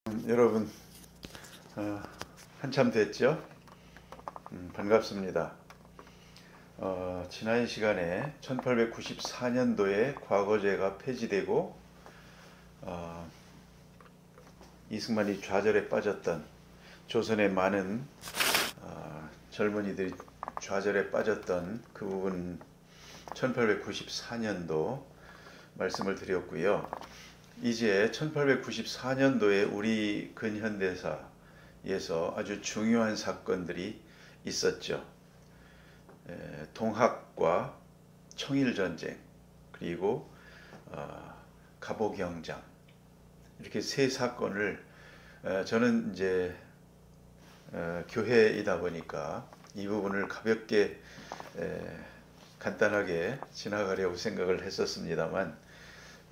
여러분, 한참 됐죠? 반갑습니다. 지난 시간에 1894년도에 과거제가 폐지되고 이승만이 좌절에 빠졌던 조선의 많은 젊은이들이 좌절에 빠졌던 그 부분 1894년도 말씀을 드렸고요. 이제 1894년도에 우리 근현대사에서 아주 중요한 사건들이 있었죠. 동학과 청일전쟁, 그리고 갑오경장, 이렇게 세 사건을 저는 이제 교회이다 보니까 이 부분을 가볍게 간단하게 지나가려고 생각을 했었습니다만,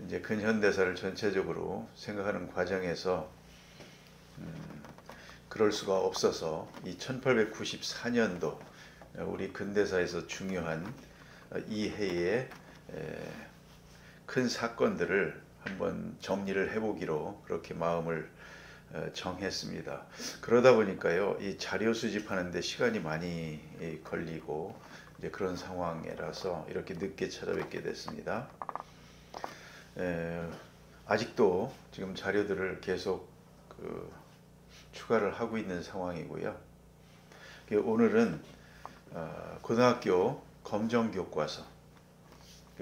이제 근현대사를 전체적으로 생각하는 과정에서 그럴 수가 없어서 이 1894년도 우리 근대사에서 중요한 이 해의 큰 사건들을 한번 정리를 해보기로 그렇게 마음을 정했습니다. 그러다 보니까요, 이 자료 수집하는데 시간이 많이 걸리고 이제 그런 상황이라서 이렇게 늦게 찾아뵙게 됐습니다. 아직도 지금 자료들을 계속 추가를 하고 있는 상황이고요. 오늘은 고등학교 검정교과서,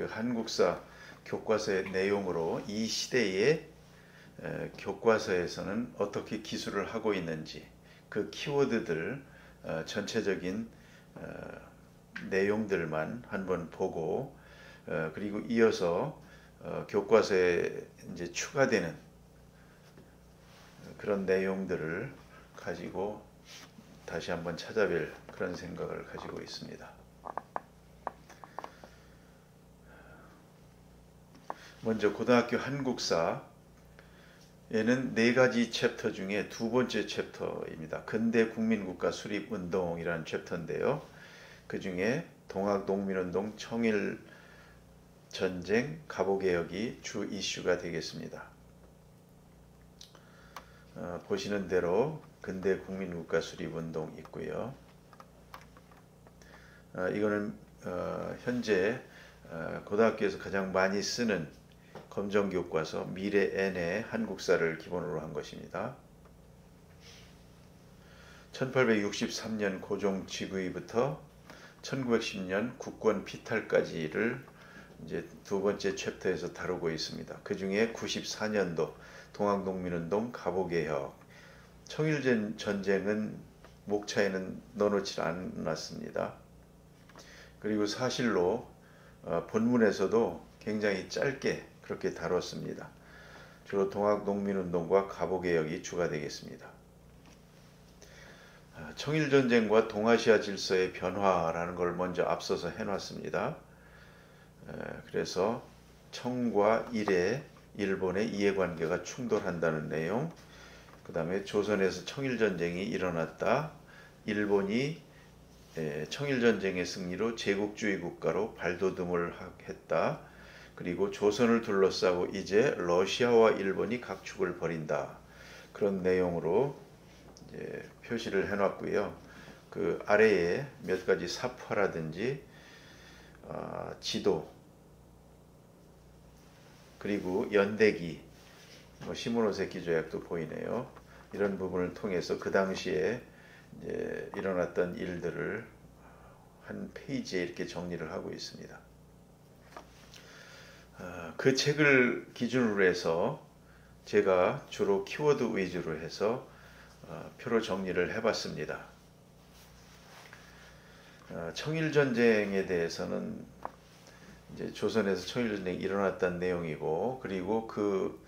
한국사 교과서의 내용으로 이 시대의 교과서에서는 어떻게 기술을 하고 있는지 그 키워드들 전체적인 내용들만 한번 보고, 그리고 이어서 교과서에 이제 추가되는 그런 내용들을 가지고 다시 한번 찾아뵐 그런 생각을 가지고 있습니다. 먼저 고등학교 한국사에는 4가지 챕터 중에 두 번째 챕터입니다. 근대 국민국가 수립운동이라는 챕터인데요. 그 중에 동학농민운동, 청일 전쟁, 갑오개혁이 주 이슈가 되겠습니다. 보시는 대로 근대 국민국가 수립운동 있고요. 이거는 현재 고등학교에서 가장 많이 쓰는 검정교과서 미래N의 한국사를 기본으로 한 것입니다. 1863년 고종 즉위부터 1910년 국권 피탈까지를 이제 두 번째 챕터에서 다루고 있습니다. 그 중에 94년도 동학농민운동, 갑오개혁, 청일전쟁은 목차에는 넣어놓지 않았습니다. 그리고 사실로 본문에서도 굉장히 짧게 그렇게 다뤘습니다. 주로 동학농민운동과 갑오개혁이 주가 되겠습니다. 청일전쟁과 동아시아 질서의 변화라는 걸 먼저 앞서서 해놨습니다. 그래서 청과 일의 일본의 이해관계가 충돌한다는 내용, 그 다음에 조선에서 청일전쟁이 일어났다, 일본이 청일전쟁의 승리로 제국주의 국가로 발돋움을 했다, 그리고 조선을 둘러싸고 이제 러시아와 일본이 각축을 벌인다, 그런 내용으로 이제 표시를 해놨고요. 그 아래에 몇 가지 사파라든지 지도, 그리고 연대기, 시모노세키 조약도 보이네요. 이런 부분을 통해서 그 당시에 이제 일어났던 일들을 한 페이지에 이렇게 정리를 하고 있습니다. 그 책을 기준으로 해서 제가 주로 키워드 위주로 해서 표로 정리를 해봤습니다. 청일전쟁에 대해서는 이제 조선에서 청일전쟁이 일어났다는 내용이고, 그리고 그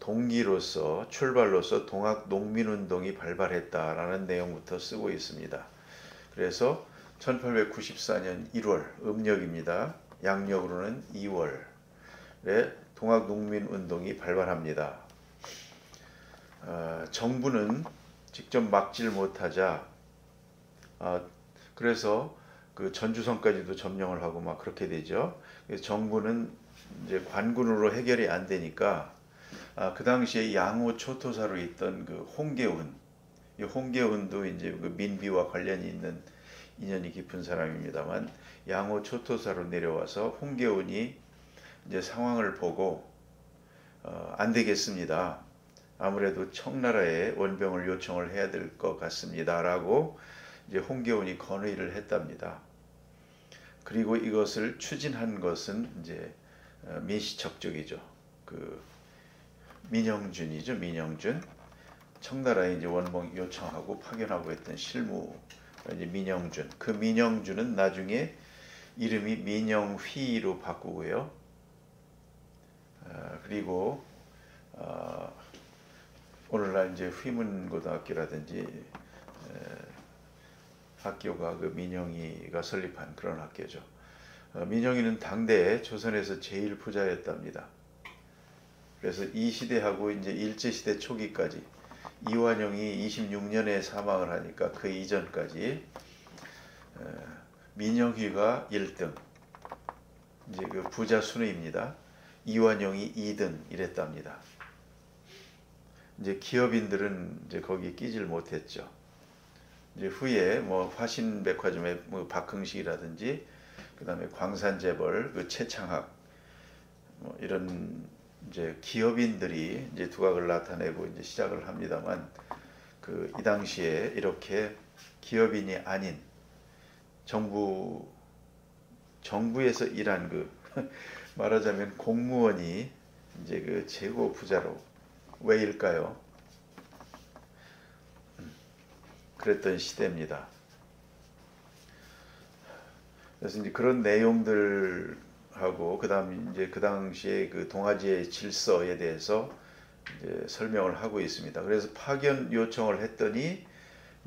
동기로서 출발로서 동학농민운동이 발발했다라는 내용부터 쓰고 있습니다. 그래서 1894년 1월, 음력입니다. 양력으로는 2월에 동학농민운동이 발발합니다. 정부는 직접 막지를 못하자 그래서 그 전주성까지도 점령을 하고 막 그렇게 되죠. 그래서 정부는 이제 관군으로 해결이 안 되니까 그 당시에 양호 초토사로 있던 그 홍계훈, 이 홍계훈도 이제 그 민비와 관련이 있는 인연이 깊은 사람입니다만, 양호 초토사로 내려와서 홍계훈이 이제 상황을 보고 안 되겠습니다. 아무래도 청나라에 원병을 요청을 해야 될 것 같습니다라고 이제 홍계훈이 건의를 했답니다. 그리고 이것을 추진한 것은 이제 민시척족이죠. 그 민영준이죠. 민영준. 청나라에 이제 원봉 요청하고 파견하고 했던 실무 이제 민영준. 그 민영준은 나중에 이름이 민영휘로 바꾸고요. 그리고 오늘날 이제 휘문고등학교라든지 학교가 그 민영이가 설립한 그런 학교죠. 민영이는 당대 조선에서 제일 부자였답니다. 그래서 이 시대하고 이제 일제시대 초기까지 이완용이 26년에 사망을 하니까 그 이전까지 민영휘가 1등, 이제 그 부자 순위입니다. 이완용이 2등 이랬답니다. 이제 기업인들은 이제 거기에 끼질 못했죠. 이제 후에 뭐 화신백화점의 뭐 박흥식이라든지 그다음에 광산재벌, 그 최창학 뭐 이런 이제 기업인들이 이제 두각을 나타내고 이제 시작을 합니다만, 그 이 당시에 이렇게 기업인이 아닌 정부에서 일한 그 말하자면 공무원이 이제 그 최고 부자로, 왜일까요? 그랬던 시대입니다. 그래서 이제 그런 내용들하고 그다음 이제 그 당시에 그 동아지의 질서에 대해서 이제 설명을 하고 있습니다. 그래서 파견 요청을 했더니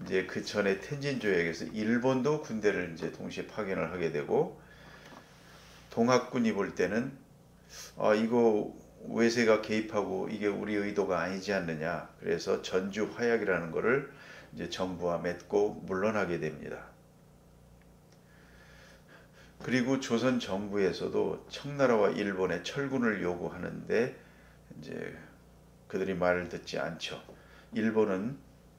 이제 그 전에 텐진 조약에서 일본도 군대를 이제 동시에 파견을 하게 되고, 동학군이 볼 때는 이거 외세가 개입하고 이게 우리 의도가 아니지 않느냐. 그래서 전주 화약이라는 것을 이제 정부와 맺고 물러나게 됩니다. 그리고 조선 정부에서도 청나라와 일본의 철군을 요구하는데 이제 그들이 말을 듣지 않죠. 일본은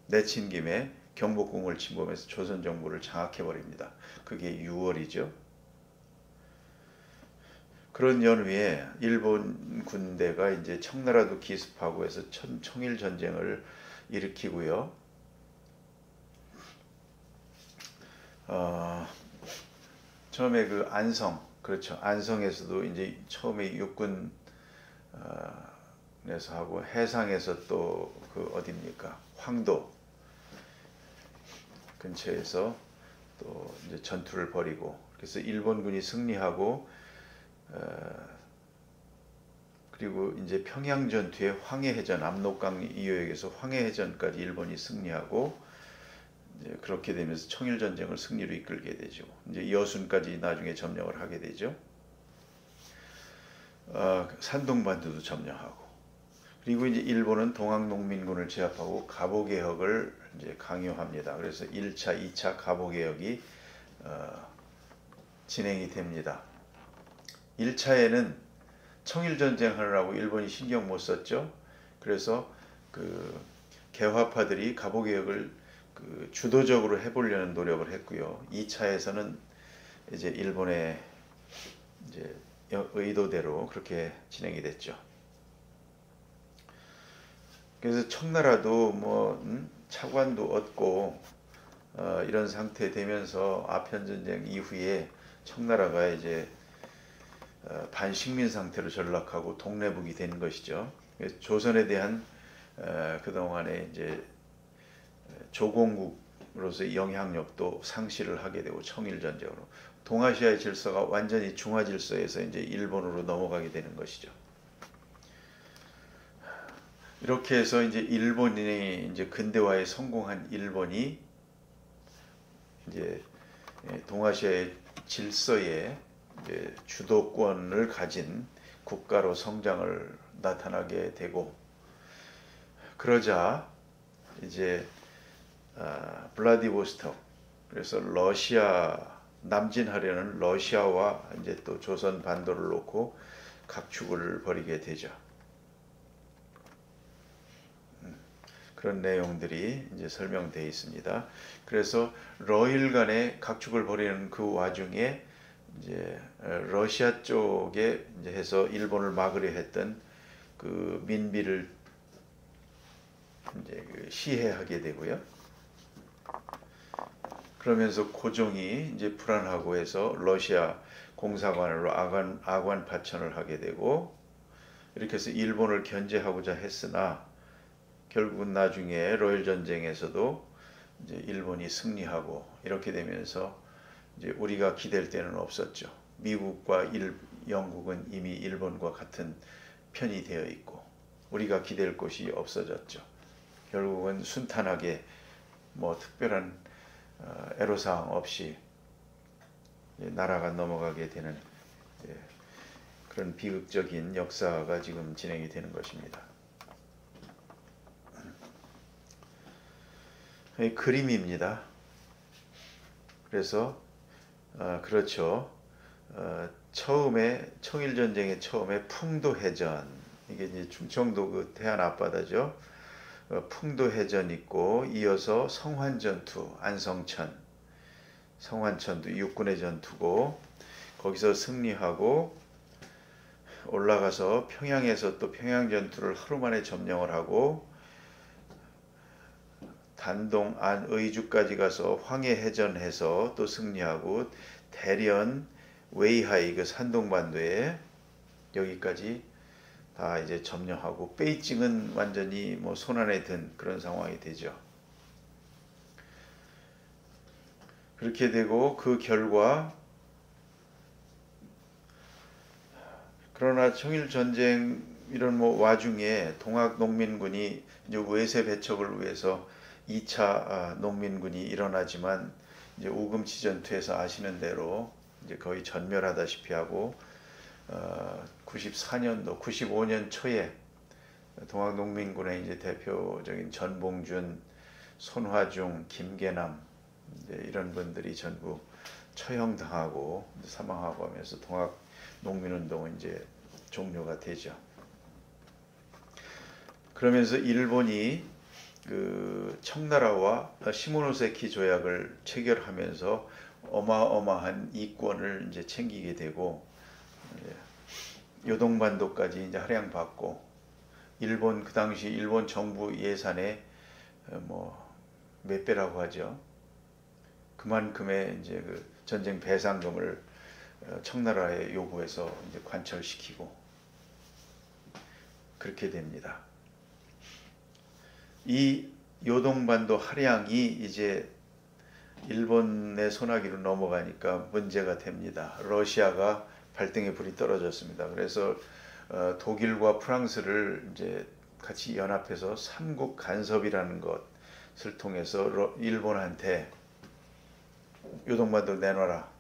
내친 김에 경복궁을 침범해서 조선 정부를 장악해 버립니다. 그게 6월이죠. 그런 연후에 일본 군대가 이제 청나라도 기습하고 해서 청일 전쟁을 일으키고요. 처음에 그 안성, 그렇죠. 안성에서도 이제 처음에 육군에서 하고, 해상에서 또 그 어디입니까? 황도 근처에서 또 이제 전투를 벌이고, 그래서 일본군이 승리하고, 그리고 이제 평양 전투에 황해해전, 압록강 이호역에서 황해해전까지 일본이 승리하고, 이제 그렇게 되면서 청일전쟁을 승리로 이끌게 되죠. 이제 여순까지 나중에 점령을 하게 되죠. 산둥반도도 점령하고, 그리고 이제 일본은 동학농민군을 제압하고 갑오개혁을 이제 강요합니다. 그래서 1차, 2차 갑오개혁이 진행이 됩니다. 1차에는 청일전쟁 하느라고 일본이 신경 못 썼죠. 그래서 그 개화파들이 갑오개혁을 그 주도적으로 해보려는 노력을 했고요. 2차에서는 이제 일본의 이제 의도대로 그렇게 진행이 됐죠. 그래서 청나라도 뭐 차관도 얻고 이런 상태 되면서 아편전쟁 이후에 청나라가 이제 반식민 상태로 전락하고 독내북이 된 것이죠. 조선에 대한 그동안의 이제 조공국으로서의 영향력도 상실을 하게 되고, 청일전쟁으로 동아시아의 질서가 완전히 중화 질서에서 이제 일본으로 넘어가게 되는 것이죠. 이렇게 해서 이제 일본이 이제 근대화에 성공한 일본이 이제 동아시아의 질서에 이제 주도권을 가진 국가로 성장을 나타나게 되고, 그러자 이제 블라디보스톡, 그래서 러시아 남진하려는 러시아와 이제 또 조선 반도를 놓고 각축을 벌이게 되죠. 그런 내용들이 이제 설명되어 있습니다. 그래서 러일 간의 각축을 벌이는 그 와중에 이제 러시아 쪽에 이제 해서 일본을 막으려 했던 그 민비를 이제 그 시해하게 되고요. 그러면서 고종이 이제 불안하고 해서 러시아 공사관으로 아관 파천을 하게 되고, 이렇게 해서 일본을 견제하고자 했으나 결국은 나중에 러일 전쟁에서도 이제 일본이 승리하고, 이렇게 되면서 이제 우리가 기댈 데는 없었죠. 미국과 영국은 이미 일본과 같은 편이 되어 있고 우리가 기댈 곳이 없어졌죠. 결국은 순탄하게 뭐 특별한 애로사항 없이 나라가 넘어가게 되는 그런 비극적인 역사가 지금 진행이 되는 것입니다. 그림입니다. 그래서 그렇죠. 처음에 청일전쟁의 처음에 풍도해전, 이게 이제 충청도 그 태안 앞바다죠. 풍도해전 있고, 이어서 성환전투, 성환천도 육군의 전투고, 거기서 승리하고 올라가서 평양에서 또 평양전투를 하루 만에 점령을 하고, 단동 안의주까지 가서 황해해전해서 또 승리하고, 대련 웨이하이 그 산동반도에 여기까지 다 이제 점령하고, 베이징은 완전히 뭐 손안에 든 그런 상황이 되죠. 그렇게 되고 그 결과, 그러나 청일전쟁 이런 뭐 와중에 동학농민군이 이제 외세 배척을 위해서 2차 농민군이 일어나지만, 이제 우금치 전투에서 아시는 대로 이제 거의 전멸하다시피 하고, 94년도 95년 초에 동학농민군의 이제 대표적인 전봉준, 손화중, 김계남 이제 이런 분들이 전부 처형당하고 사망하고 하면서 동학농민운동은 이제 종료가 되죠. 그러면서 일본이 그 청나라와 시모노세키 조약을 체결하면서 어마어마한 이권을 이제 챙기게 되고, 요동반도까지 이제 할양받고, 일본 그 당시 일본 정부 예산의 뭐 몇 배라고 하죠. 그만큼의 이제 그 전쟁 배상금을 청나라에 요구해서 이제 관철시키고 그렇게 됩니다. 이 요동반도 할양이 이제 일본의 손아귀로 넘어가니까 문제가 됩니다. 러시아가 발등에 불이 떨어졌습니다. 그래서 독일과 프랑스를 이제 같이 연합해서 삼국 간섭이라는 것을 통해서 일본한테 요동반도 내놔라.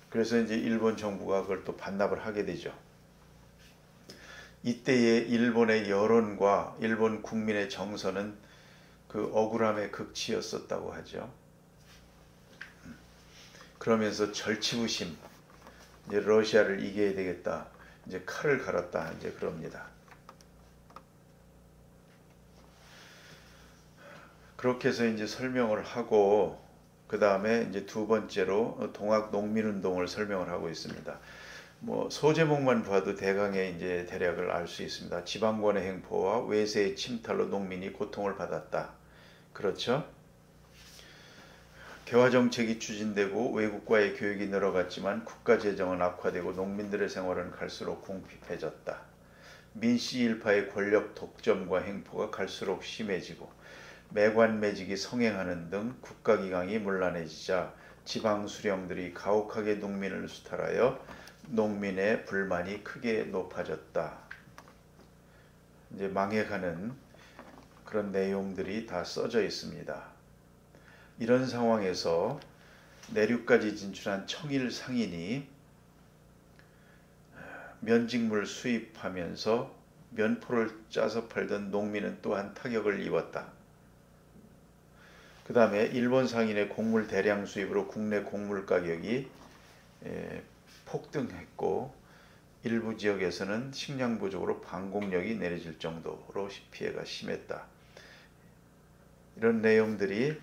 그래서 이제 일본 정부가 그걸 또 반납을 하게 되죠. 이때의 일본의 여론과 일본 국민의 정서는 그 억울함의 극치였었다고 하죠. 그러면서 절치부심, 이제 러시아를 이겨야 되겠다, 이제 칼을 갈았다, 이제 그럽니다. 그렇게 해서 이제 설명을 하고, 그 다음에 이제 두 번째로 동학농민운동을 설명을 하고 있습니다. 뭐 소제목만 봐도 대강의 이제 대략을 알 수 있습니다. 지방권의 행포와 외세의 침탈로 농민이 고통을 받았다. 그렇죠? 개화정책이 추진되고 외국과의 교육이 늘어갔지만 국가재정은 악화되고 농민들의 생활은 갈수록 궁핍해졌다. 민씨일파의 권력 독점과 행포가 갈수록 심해지고 매관매직이 성행하는 등 국가기강이 문란해지자 지방 수령들이 가혹하게 농민을 수탈하여 농민의 불만이 크게 높아졌다. 이제 망해가는 그런 내용들이 다 써져 있습니다. 이런 상황에서 내륙까지 진출한 청일 상인이 면직물 수입하면서 면포를 짜서 팔던 농민은 또한 타격을 입었다. 그 다음에 일본 상인의 곡물 대량 수입으로 국내 곡물 가격이 폭등했고, 일부 지역에서는 식량 부족으로 방공력이 내려질 정도로 피해가 심했다. 이런 내용들이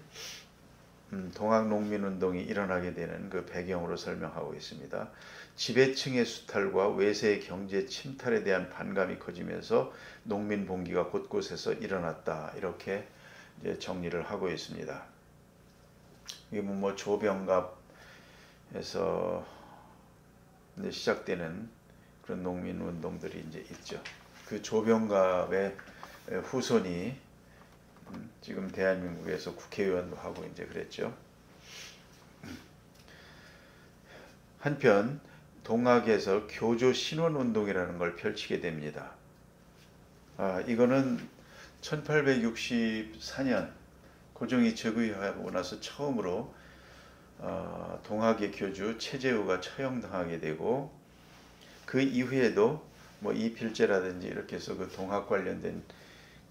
동학농민운동이 일어나게 되는 그 배경으로 설명하고 있습니다. 지배층의 수탈과 외세의 경제 침탈에 대한 반감이 커지면서 농민 봉기가 곳곳에서 일어났다. 이렇게 이제 정리를 하고 있습니다. 이게 뭐 조병갑에서 이제 시작되는 그런 농민운동들이 이제 있죠. 그 조병갑의 후손이 지금 대한민국에서 국회의원도 하고 이제 그랬죠. 한편 동학에서 교조 신원운동이라는 걸 펼치게 됩니다. 이거는 1864년 고종이 즉위하고 나서 처음으로 동학의 교주 최재우가 처형당하게 되고, 그 이후에도 뭐 이필제라든지 이렇게 해서 그 동학 관련된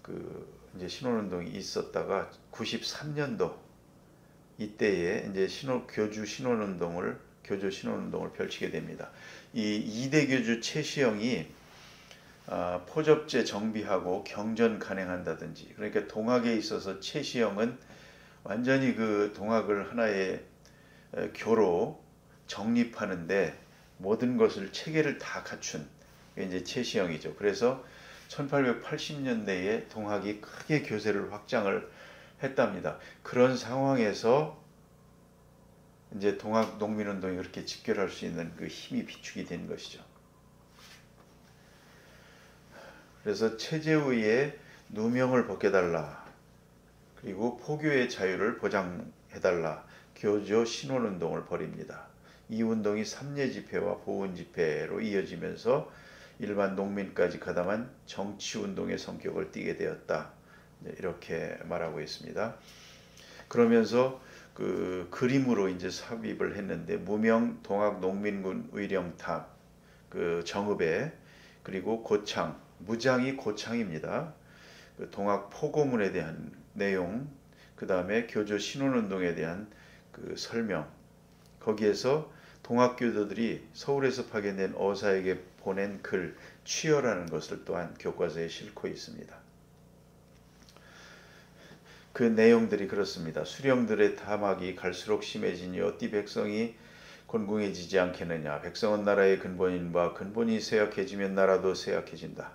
그 이제 신원운동이 있었다가 93년도 이때에 이제 교주 신원운동을 펼치게 됩니다. 이 이대 교주 최시영이 포접제 정비하고 경전 간행한다든지, 그러니까 동학에 있어서 최시영은 완전히 그 동학을 하나의 교로 정립하는데 모든 것을 체계를 다 갖춘 게 이제 최시영이죠. 그래서 1880년대에 동학이 크게 교세를 확장을 했답니다. 그런 상황에서 이제 동학 농민운동이 그렇게 직결할 수 있는 그 힘이 비축이 된 것이죠. 그래서 최재우의 누명을 벗겨달라, 그리고 포교의 자유를 보장해달라, 교조 신원운동을 벌입니다. 이 운동이 삼례 집회와 보훈 집회로 이어지면서 일반 농민까지 가담한 정치운동의 성격을 띠게 되었다. 이렇게 말하고 있습니다. 그러면서 그 그림으로 이제 삽입을 했는데, 무명 동학 농민군 의령탑, 그 정읍에, 그리고 고창, 무장이 고창입니다. 그 동학 포고문에 대한 내용, 그 다음에 교조 신원운동에 대한 그 설명, 거기에서 동학교도들이 서울에서 파견된 어사에게 보낸 글 취여라는 것을 또한 교과서에 싣고 있습니다. 그 내용들이 그렇습니다. 수령들의 탐악이 갈수록 심해지니 어찌 백성이 곤궁해지지 않겠느냐. 백성은 나라의 근본인 바 근본이 쇠약해지면 나라도 쇠약해진다.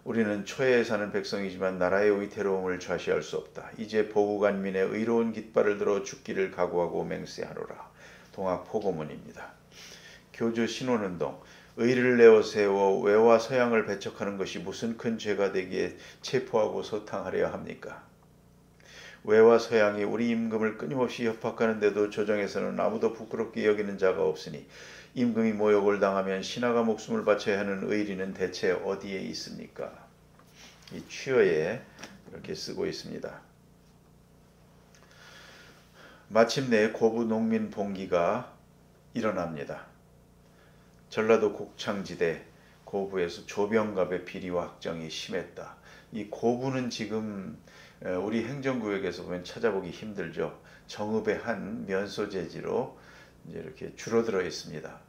우리는 초해에 사는 백성이지만 나라의 위태로움을 좌시할 수 없다. 이제 보국안민의 의로운 깃발을 들어 죽기를 각오하고 맹세하노라. 동학 포고문입니다. 교조 신원운동, 의를 내어 세워 외와 서양을 배척하는 것이 무슨 큰 죄가 되기에 체포하고 소탕하려 합니까? 외와 서양이 우리 임금을 끊임없이 협박하는데도 조정에서는 아무도 부끄럽게 여기는 자가 없으니 임금이 모욕을 당하면 신하가 목숨을 바쳐야 하는 의리는 대체 어디에 있습니까? 이 취어에 이렇게 쓰고 있습니다. 마침내 고부 농민 봉기가 일어납니다. 전라도 곡창지대 고부에서 조병갑의 비리와 학정이 심했다. 이 고부는 지금 우리 행정구역에서 보면 찾아보기 힘들죠. 정읍의 한 면소재지로 이제 이렇게 줄어들어 있습니다.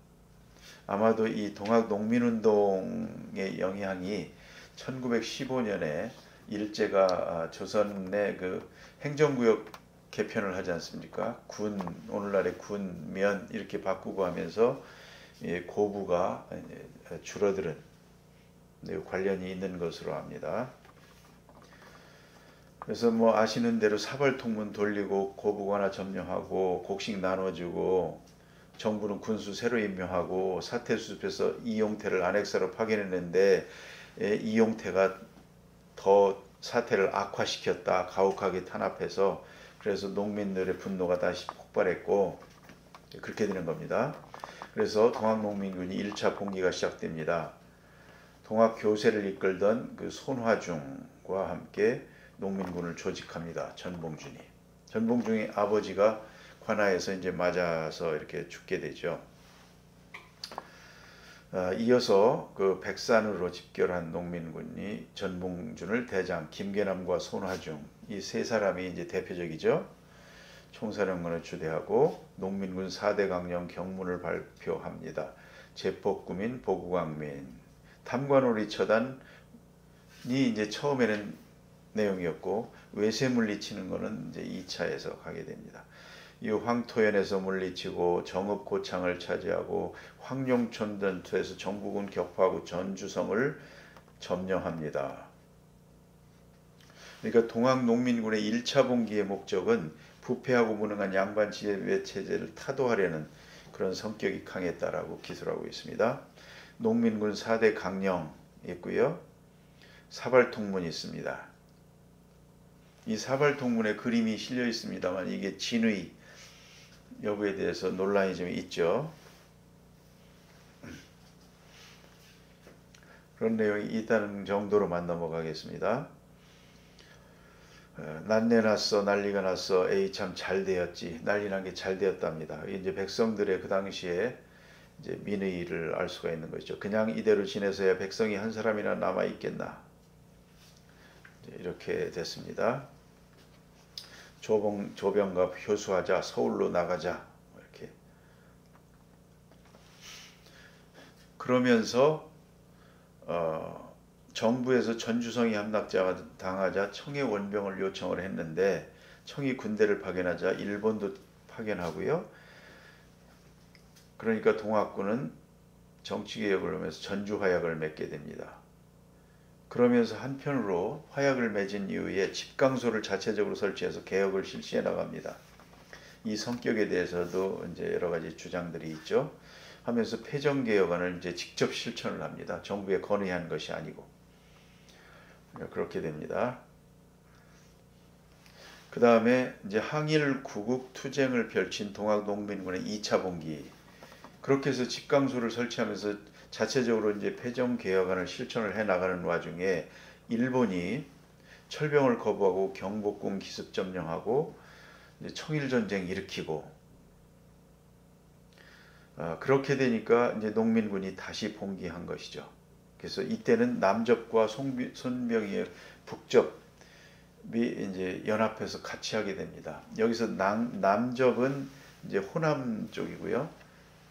아마도 이 동학 농민운동의 영향이 1915년에 일제가 조선의 그 행정구역 개편을 하지 않습니까? 군, 오늘날의 군, 면 이렇게 바꾸고 하면서 고부가 줄어드는 관련이 있는 것으로 압니다. 그래서 뭐 아시는 대로 사벌통문 돌리고 고부관나 점령하고 곡식 나눠주고, 정부는 군수 새로 임명하고, 사태수습해서 이용태를 안핵사로 파견했는데 이용태가 더 사태를 악화시켰다. 가혹하게 탄압해서, 그래서 농민들의 분노가 다시 폭발했고 그렇게 되는 겁니다. 그래서 동학농민군이 1차 봉기가 시작됩니다. 동학 교세를 이끌던 그 손화중과 함께 농민군을 조직합니다. 전봉준이. 전봉준이 아버지가 관아에서 이제 맞아서 이렇게 죽게 되죠. 이어서 그 백산으로 집결한 농민군이 전봉준을 대장, 김계남과 손화중, 이 세 사람이 이제 대표적이죠. 총사령관을 주대하고 농민군 4대 강령 경문을 발표합니다. 제폭구민, 보국왕민, 탐관오리 처단이 이제 처음에는 내용이었고 외세 물리치는 거는 이제 2차에서 가게 됩니다. 이 황토현에서 물리치고 정읍 고창을 차지하고 황룡천 전투에서 정부군 격파하고 전주성을 점령합니다. 그러니까 동학농민군의 1차 봉기의 목적은 부패하고 무능한 양반 지배 체제를 타도하려는 그런 성격이 강했다라고 기술하고 있습니다. 농민군 4대 강령 있고요. 사발통문이 있습니다. 이 사발통문에 그림이 실려 있습니다만 이게 진의 여부에 대해서 논란이 좀 있죠. 그런 내용이 있다는 정도로만 넘어가겠습니다. 난내 났어, 난리가 났어, 에이 참 잘 되었지, 난리 난 게 잘 되었답니다. 이제 백성들의 그 당시에 이제 민의를 알 수가 있는 것이죠. 그냥 이대로 지내서야 백성이 한 사람이나 남아 있겠나. 이렇게 됐습니다. 조병갑 효수하자, 서울로 나가자. 이렇게. 그러면서 정부에서 전주성이 함락자가 당하자 청해 원병을 요청을 했는데 청이 군대를 파견하자 일본도 파견하고요. 그러니까 동학군은 정치개혁을 하면서 전주화약을 맺게 됩니다. 그러면서 한편으로 화약을 맺은 이후에 집강소를 자체적으로 설치해서 개혁을 실시해 나갑니다. 이 성격에 대해서도 이제 여러 가지 주장들이 있죠. 하면서 폐정개혁안을 이제 직접 실천을 합니다. 정부에 건의한 것이 아니고. 그렇게 됩니다. 그 다음에 이제 항일 구국 투쟁을 펼친 동학농민군의 2차 봉기. 그렇게 해서 집강소를 설치하면서 자체적으로 이제 폐정개혁안을 실천을 해 나가는 와중에 일본이 철병을 거부하고 경복궁 기습 점령하고 이제 청일전쟁 일으키고 그렇게 되니까 이제 농민군이 다시 봉기한 것이죠. 그래서 이때는 남접과 손병희의 북접이 이제 연합해서 같이 하게 됩니다. 여기서 남접은 이제 호남 쪽이고요.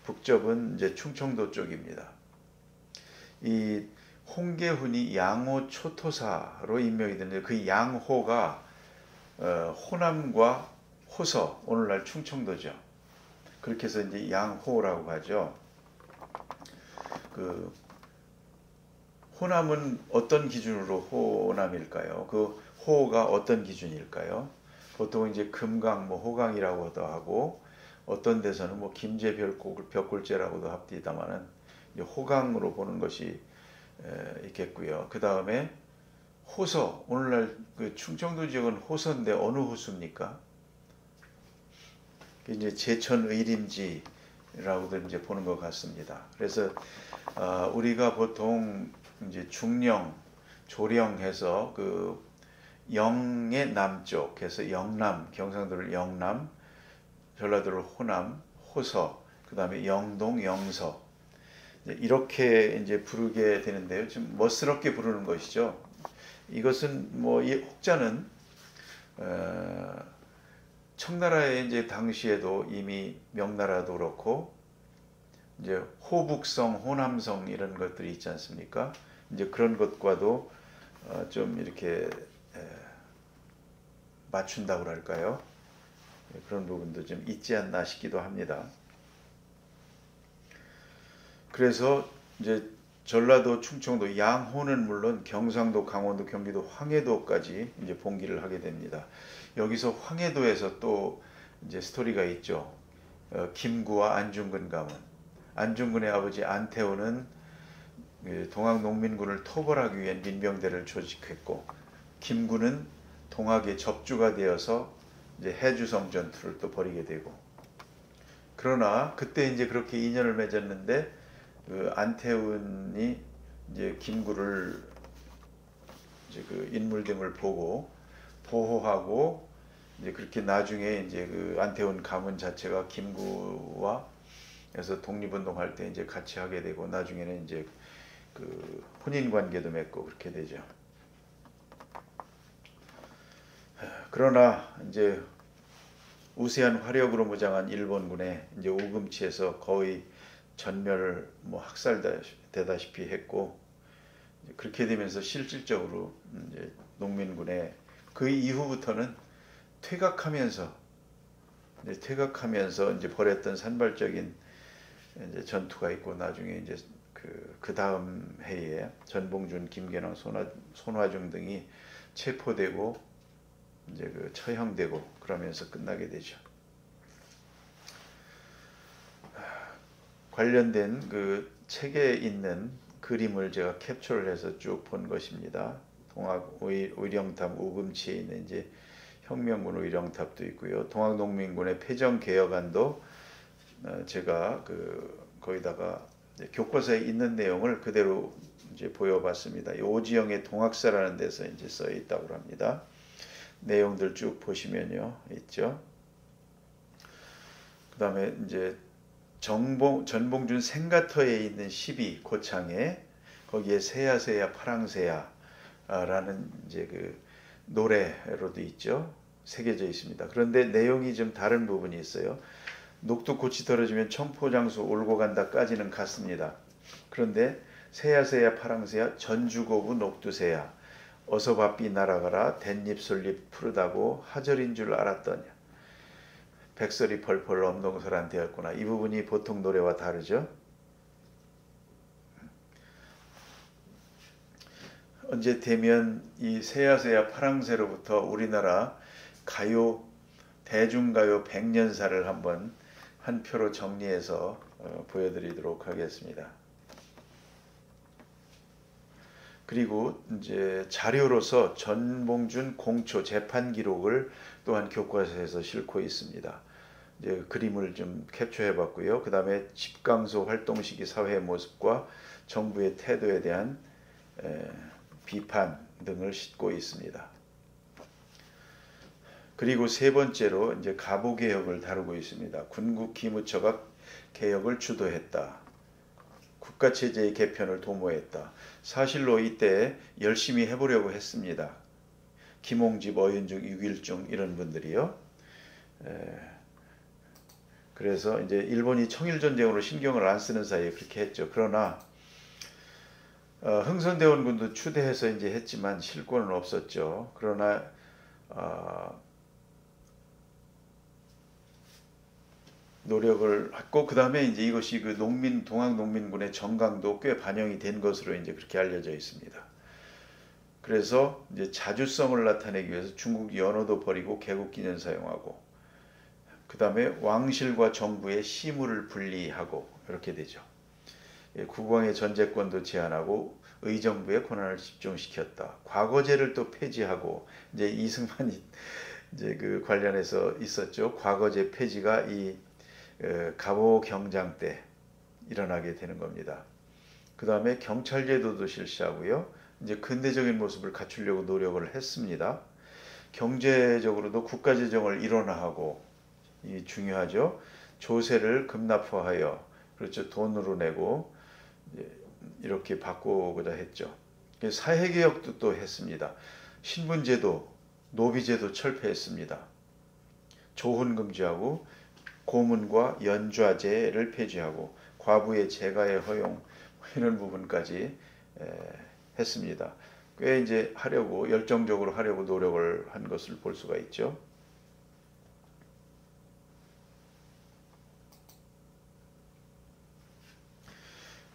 북접은 이제 충청도 쪽입니다. 이 홍계훈이 양호 초토사로 임명이 되는데 그 양호가 호남과 호서, 오늘날 충청도죠. 그렇게 해서 이제 양호라고 하죠. 그 호남은 어떤 기준으로 호남일까요? 그 호가 어떤 기준일까요? 보통 이제 금강, 뭐 호강이라고도 하고 어떤 데서는 뭐 김제벽골제라고도 합디다마는 호강으로 보는 것이 있겠고요. 그 다음에 호서, 오늘날 그 충청도 지역은 호서인데 어느 호수입니까? 이제 제천 의림지라고도 이제 보는 것 같습니다. 그래서 우리가 보통 이제 중령, 조령해서 그 영의 남쪽, 해서 영남, 경상도를 영남, 전라도를 호남, 호서, 그 다음에 영동, 영서 이렇게 이제 부르게 되는데요. 좀 멋스럽게 부르는 것이죠. 이것은 뭐 이 혹자는 청나라에 이제 당시에도 이미 명나라도 그렇고 이제 호북성, 호남성 이런 것들이 있지 않습니까? 이제 그런 것과도 좀 이렇게 맞춘다고 할까요? 그런 부분도 좀 있지 않나 싶기도 합니다. 그래서 이제 전라도, 충청도, 양호는 물론 경상도, 강원도, 경기도, 황해도까지 이제 봉기를 하게 됩니다. 여기서 황해도에서 또 이제 스토리가 있죠. 김구와 안중근 가문. 안중근의 아버지 안태우는 동학농민군을 토벌하기 위한 민병대를 조직했고, 김구는 동학의 접주가 되어서 이제 해주성 전투를 또 벌이게 되고. 그러나 그때 이제 그렇게 인연을 맺었는데 그 안태훈이 이제 김구를 이제 그 인물 등을 보고 보호하고 이제 그렇게 나중에 이제 그 안태훈 가문 자체가 김구와 해서 독립운동할 때 이제 같이 하게 되고 나중에는 이제 그 혼인 관계도 맺고 그렇게 되죠. 그러나 이제 우세한 화력으로 무장한 일본군에 이제 오금치에서 거의 전멸 학살되다시피 했고 그렇게 되면서 실질적으로 이제 농민군에 그 이후부터는 퇴각하면서 이제 벌였던 산발적인 이제 전투가 있고 나중에 이제 그 다음 해에 전봉준, 김계랑, 손화중 등이 체포되고 이제 그 처형되고 그러면서 끝나게 되죠. 관련된 그 책에 있는 그림을 제가 캡처를 해서 쭉 본 것입니다. 동학 의령탑 우금치에 있는 이제 혁명군 의령탑도 있고요. 동학농민군의 패정개혁안도 제가 거기다가 교과서에 있는 내용을 그대로 이제 보여봤습니다. 오지영의 동학사라는 데서 이제 써 있다고 합니다. 내용들 쭉 보시면요, 있죠. 그다음에 이제 전봉준 생가터에 있는 시비 고창에 거기에 새야새야 파랑새야라는 이제 그 노래로도 있죠. 새겨져 있습니다. 그런데 내용이 좀 다른 부분이 있어요. 녹두꽃이 떨어지면 청포장수 올고 간다까지는 같습니다. 그런데 새야새야 파랑새야 전주고부 녹두새야 어서 바삐 날아가라 댄잎 솔잎 푸르다고 하절인 줄 알았더냐 백설이 펄펄 엄동설한 되었구나. 이 부분이 보통 노래와 다르죠. 언제 되면 이 새야새야 파랑새로부터 우리나라 가요 대중가요 100년사를 한번 한 표로 정리해서 보여드리도록 하겠습니다. 그리고 이제 자료로서 전봉준 공초 재판 기록을 또한 교과서에서 싣고 있습니다. 이제 그림을 좀 캡처해 봤고요. 그 다음에 집강소 활동 시기 사회의 모습과 정부의 태도에 대한 비판 등을 싣고 있습니다. 그리고 세 번째로 이제 가보 개혁을 다루고 있습니다. 군국 기무처가 개혁을 주도했다. 국가체제의 개편을 도모했다. 사실로 이때 열심히 해보려고 했습니다. 김홍집, 어윤중, 유길중 이런 분들이요. 그래서 이제 일본이 청일전쟁으로 신경을 안 쓰는 사이에 그렇게 했죠. 그러나 흥선대원군도 추대해서 이제 했지만 실권은 없었죠. 그러나 노력을 했고 그 다음에 이제 이것이 그 동학농민군의 정강도 꽤 반영이 된 것으로 이제 그렇게 알려져 있습니다. 그래서 이제 자주성을 나타내기 위해서 중국 연호도 버리고 개국기념 사용하고 그 다음에 왕실과 정부의 시무를 분리하고 이렇게 되죠. 국왕의 전제권도 제한하고 의정부의 권한을 집중시켰다. 과거제를 또 폐지하고 이제 이승만이 이제 그 관련해서 있었죠. 과거제 폐지가 이 갑오 경장 때 일어나게 되는 겁니다. 그 다음에 경찰제도도 실시하고요. 이제 근대적인 모습을 갖추려고 노력을 했습니다. 경제적으로도 국가재정을 일원화하고 이 중요하죠. 조세를 급납화하여 그렇죠. 돈으로 내고 이렇게 바꾸고자 했죠. 사회개혁도 또 했습니다. 신분제도, 노비제도 철폐했습니다. 조훈 금지하고 고문과 연좌제를 폐지하고 과부의 재가의 허용 이런 부분까지 했습니다. 꽤 이제 열정적으로 하려고 노력을 한 것을 볼 수가 있죠.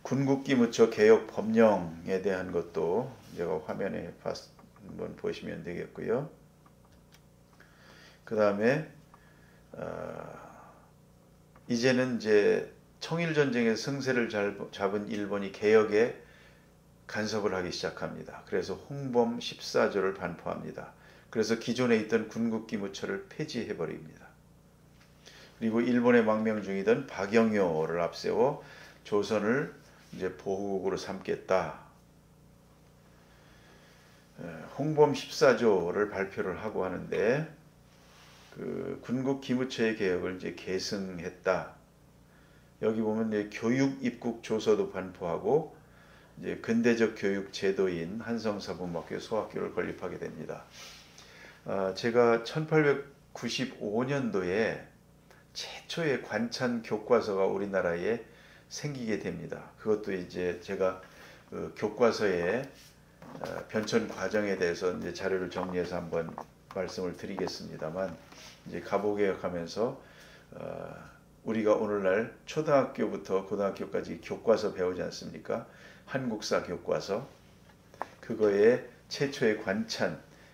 군국기무처 개혁 법령에 대한 것도 제가 화면에 한번 보시면 되겠고요. 그 다음에 이제는 이제 청일전쟁의 승세를 잡은 일본이 개혁에 간섭을 하기 시작합니다. 그래서 홍범 14조를 반포합니다. 그래서 기존에 있던 군국기무처를 폐지해버립니다. 그리고 일본의 망명 중이던 박영효를 앞세워 조선을 이제 보호국으로 삼겠다. 홍범 14조를 발표를 하고 하는데 그 군국 기무처의 개혁을 이제 계승했다. 여기 보면 이제 교육 입국 조서도 반포하고 이제 근대적 교육 제도인 한성사범학교 소학교를 건립하게 됩니다. 제가 1895년도에 최초의 관찬 교과서가 우리나라에 생기게 됩니다. 그것도 이제 제가 그 교과서에 변천 과정에 대해서 이제 자료를 정리해서 한번 말씀을 드리겠습니다만, 이제 가보개혁하면서 우리가 오늘날 초등학교부터 고등학교까지 교과서 배우지 않습니까? 한국사 교과서. 그거에 최초의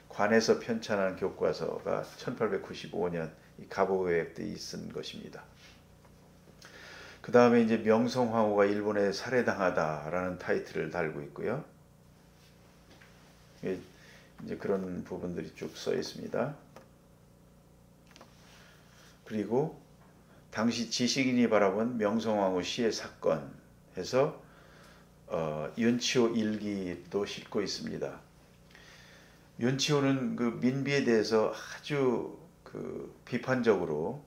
관에서 편찬한 교과서가 1895년 이 가보개혁 때 쓴 것입니다. 그 다음에 이제 명성황후가 일본에 살해당하다라는 타이틀을 달고 있고요. 이제 그런 부분들이 쭉 써 있습니다. 그리고 당시 지식인이 바라본 명성황후 시해 사건 해서 윤치호 일기도 싣고 있습니다. 윤치호는 그 민비에 대해서 아주 그 비판적으로,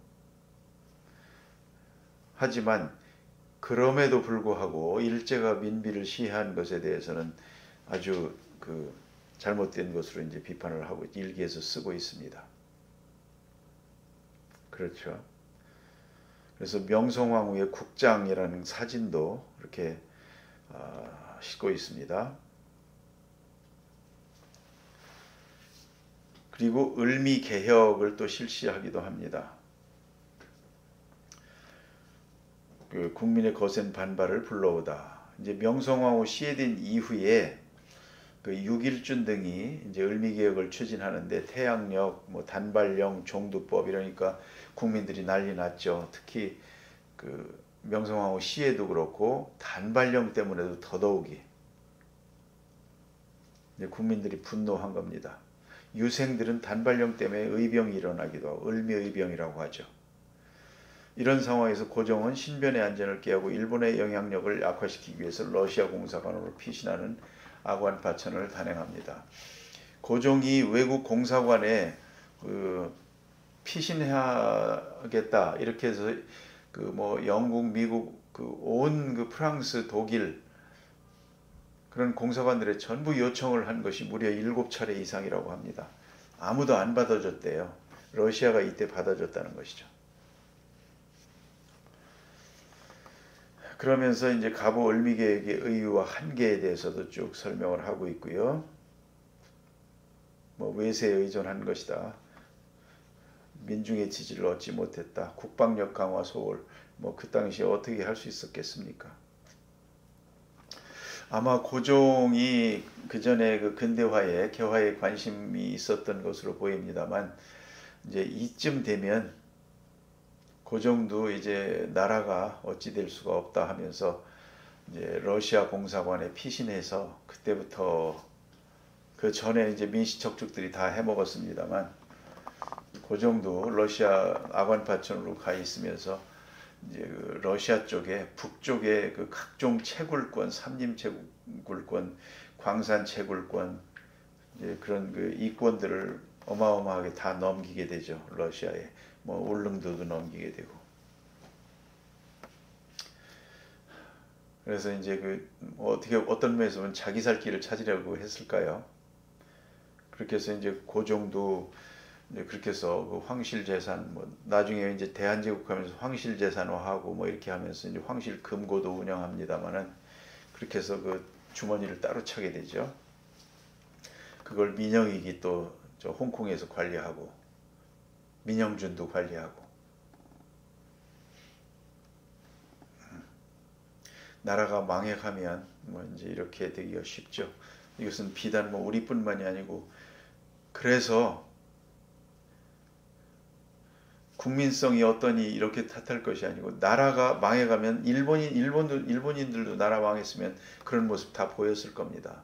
하지만 그럼에도 불구하고 일제가 민비를 시해한 것에 대해서는 아주 그 잘못된 것으로 이제 비판을 하고 일기에서 쓰고 있습니다. 그렇죠. 그래서 명성황후의 국장이라는 사진도 이렇게 싣고 있습니다. 그리고 을미 개혁을 또 실시하기도 합니다. 그 국민의 거센 반발을 불러오다. 이제 명성황후 시해된 이후에 그 육일준 등이 이제 을미개혁을 추진하는데 태양역, 뭐 단발령, 종두법 이러니까 국민들이 난리 났죠. 특히 그 명성황후 시해도 그렇고 단발령 때문에도 더더욱이 이제 국민들이 분노한 겁니다. 유생들은 단발령 때문에 의병이 일어나기도 하고 을미의병이라고 하죠. 이런 상황에서 고종은 신변의 안전을 깨하고 일본의 영향력을 약화시키기 위해서 러시아 공사관으로 피신하는 아관 파천을 단행합니다. 고종이 외국 공사관에 피신해야겠다 이렇게 해서 그 뭐 영국, 미국, 그 온 그 프랑스, 독일 그런 공사관들의 전부 요청을 한 것이 무려 7차례 이상이라고 합니다. 아무도 안 받아줬대요. 러시아가 이때 받아줬다는 것이죠. 그러면서 이제 가보 을미개혁의 의의와 한계에 대해서도 쭉 설명을 하고 있고요. 뭐 외세에 의존한 것이다. 민중의 지지를 얻지 못했다. 국방력 강화 소홀. 뭐 그 당시에 어떻게 할 수 있었겠습니까? 아마 고종이 그 전에 그 근대화에 개화에 관심이 있었던 것으로 보입니다만, 이제 이쯤 되면 고종도 이제 나라가 어찌 될 수가 없다 하면서 이제 러시아 공사관에 피신해서, 그때부터 그 전에 이제 민시척죽들이 다 해먹었습니다만 고종도 러시아 아관파천으로 가 있으면서 이제 그 러시아 쪽에 북쪽에 그 각종 채굴권, 삼림 채굴권, 광산 채굴권, 이제 그런 그 이권들을 어마어마하게 다 넘기게 되죠. 러시아에 뭐 울릉도도 넘기게 되고. 그래서 이제 그 어떻게 어떤 면에서 보면 자기 살 길을 찾으려고 했을까요? 그렇게 해서 이제 고종도 이제 그렇게 해서 그 황실재산, 뭐 나중에 이제 대한제국하면서 황실재산화하고 뭐 이렇게 하면서 이제 황실금고도 운영합니다만은, 그렇게 해서 그 주머니를 따로 차게 되죠. 그걸 민영익이 또 저 홍콩에서 관리하고 민영준도 관리하고. 나라가 망해가면 뭐 이제 이렇게 되기가 쉽죠. 이것은 비단 뭐 우리뿐만이 아니고, 그래서 국민성이 어떠니 이렇게 탓할 것이 아니고, 나라가 망해가면 일본인들도 나라 망했으면 그런 모습 다 보였을 겁니다.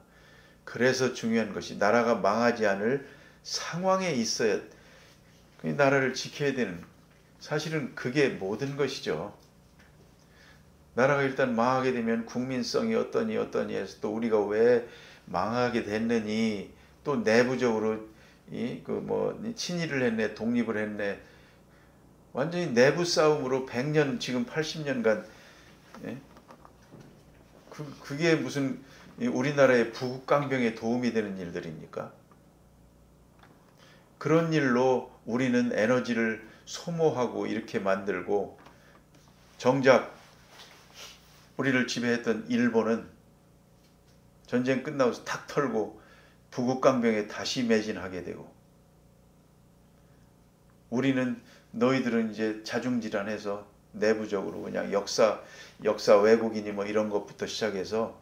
그래서 중요한 것이 나라가 망하지 않을 상황에 있어야 나라를 지켜야 되는, 사실은 그게 모든 것이죠. 나라가 일단 망하게 되면 국민성이 어떠니 해서 또 우리가 왜 망하게 됐느니, 또 내부적으로 친일을 했네, 독립을 했네, 완전히 내부 싸움으로 100년, 지금 80년간, 그게 무슨 우리나라의 부국강병에 도움이 되는 일들입니까? 그런 일로 우리는 에너지를 소모하고 이렇게 만들고, 정작 우리를 지배했던 일본은 전쟁 끝나고 탁 털고 부국강병에 다시 매진하게 되고, 우리는 너희들은 이제 자중질환해서 내부적으로 그냥 역사 왜곡이니 뭐 이런 것부터 시작해서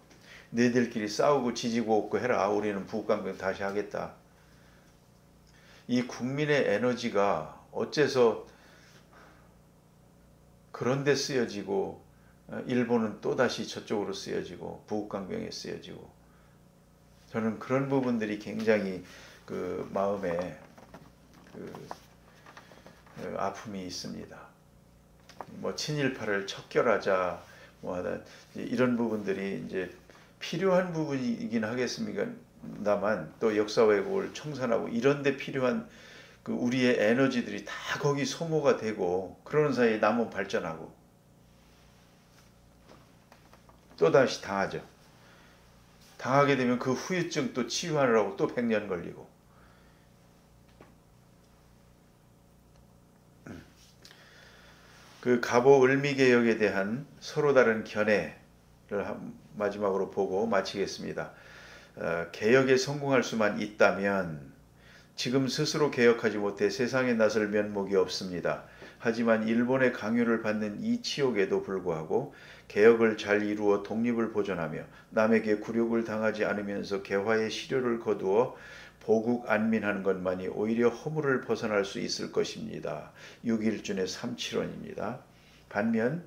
너희들끼리 싸우고 지지고 얻고 해라. 우리는 부국강병 다시 하겠다. 이 국민의 에너지가 어째서 그런 데 쓰여지고, 일본은 또다시 저쪽으로 쓰여지고 부국강병에 쓰여지고, 저는 그런 부분들이 굉장히 그 마음에 아픔이 있습니다. 뭐 친일파를 척결하자 뭐 하다 이런 부분들이 이제 필요한 부분이긴 하겠습니다만, 또 역사 왜곡을 청산하고 이런 데 필요한 그 우리의 에너지들이 다 거기 소모가 되고, 그러는 사이에 남은 발전하고 또다시 당하죠. 당하게 되면 그 후유증 또 치유하느라고 또 100년 걸리고. 그 갑오 을미개혁에 대한 서로 다른 견해를 마지막으로 보고 마치겠습니다. 개혁에 성공할 수만 있다면 지금 스스로 개혁하지 못해 세상에 나설 면목이 없습니다. 하지만 일본의 강요를 받는 이 치욕에도 불구하고 개혁을 잘 이루어 독립을 보존하며 남에게 굴욕을 당하지 않으면서 개화의 시료를 거두어 보국 안민하는 것만이 오히려 허물을 벗어날 수 있을 것입니다. 6.1준의 3.7원입니다. 반면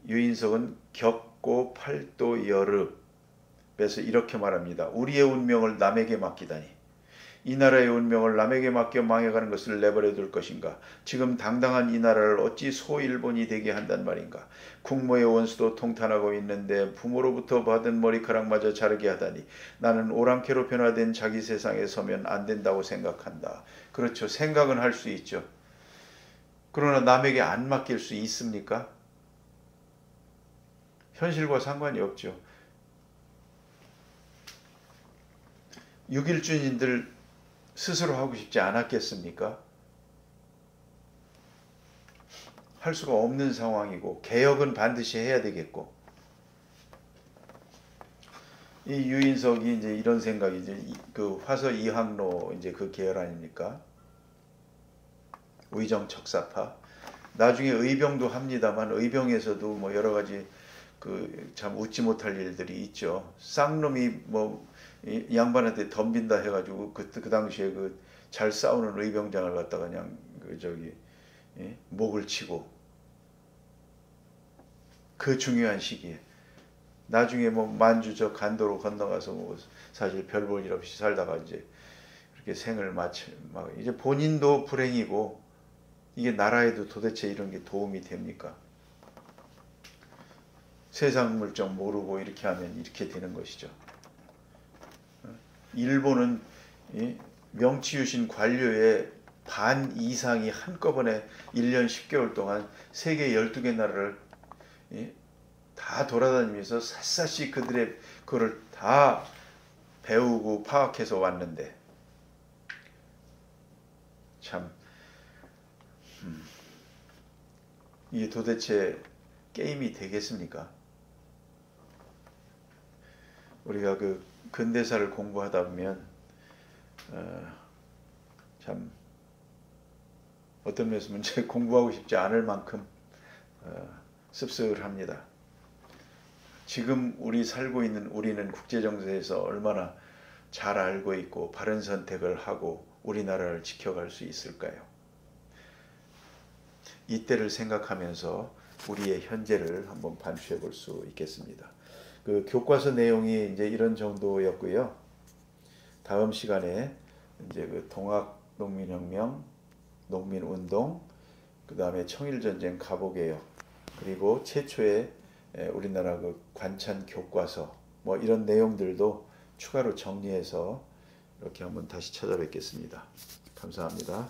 유인석은 격고 팔도 열읍에서 이렇게 말합니다. 우리의 운명을 남에게 맡기다니. 이 나라의 운명을 남에게 맡겨 망해가는 것을 내버려 둘 것인가? 지금 당당한 이 나라를 어찌 소일본이 되게 한단 말인가? 국모의 원수도 통탄하고 있는데 부모로부터 받은 머리카락마저 자르게 하다니. 나는 오랑캐로 변화된 자기 세상에 서면 안 된다고 생각한다. 그렇죠. 생각은 할 수 있죠. 그러나 남에게 안 맡길 수 있습니까? 현실과 상관이 없죠. 6.1준인들 스스로 하고 싶지 않았겠습니까? 할 수가 없는 상황이고, 개혁은 반드시 해야 되겠고, 이 유인석이 이제 이런 생각이지, 그 화서 이항로 이제 그 계열 아닙니까? 의정척사파. 나중에 의병도 합니다만, 의병에서도 뭐 여러 가지 그 참 웃지 못할 일들이 있죠. 쌍놈이 뭐 이 양반한테 덤빈다 해가지고 그 당시에 그 잘 싸우는 의병장을 갖다가 그냥 목을 치고, 그 중요한 시기에 나중에 뭐 만주 저 간도로 건너가서 뭐 사실 별 볼 일 없이 살다가 이제 그렇게 생을 막 이제 본인도 불행이고, 이게 나라에도 도대체 이런 게 도움이 됩니까? 세상 물정 모르고 이렇게 하면 이렇게 되는 것이죠. 일본은 명치유신 관료의 반 이상이 한꺼번에 1년 10개월 동안 세계 12개 나라를 다 돌아다니면서 샅샅이 그들의 그걸 다 배우고 파악해서 왔는데, 참 이게 도대체 게임이 되겠습니까? 우리가 그 근대사를 공부하다 보면 참 어떤 면에서 공부하고 싶지 않을 만큼 씁쓸합니다. 지금 우리 살고 있는 우리는 국제정세에서 얼마나 잘 알고 있고 바른 선택을 하고 우리나라를 지켜갈 수 있을까요? 이때를 생각하면서 우리의 현재를 한번 반추해 볼 수 있겠습니다. 그 교과서 내용이 이제 이런 정도였고요. 다음 시간에 이제 그 동학 농민혁명, 농민운동, 그 다음에 청일전쟁 갑오개혁, 그리고 최초의 우리나라 그 관찬 교과서 뭐 이런 내용들도 추가로 정리해서 이렇게 한번 다시 찾아뵙겠습니다. 감사합니다.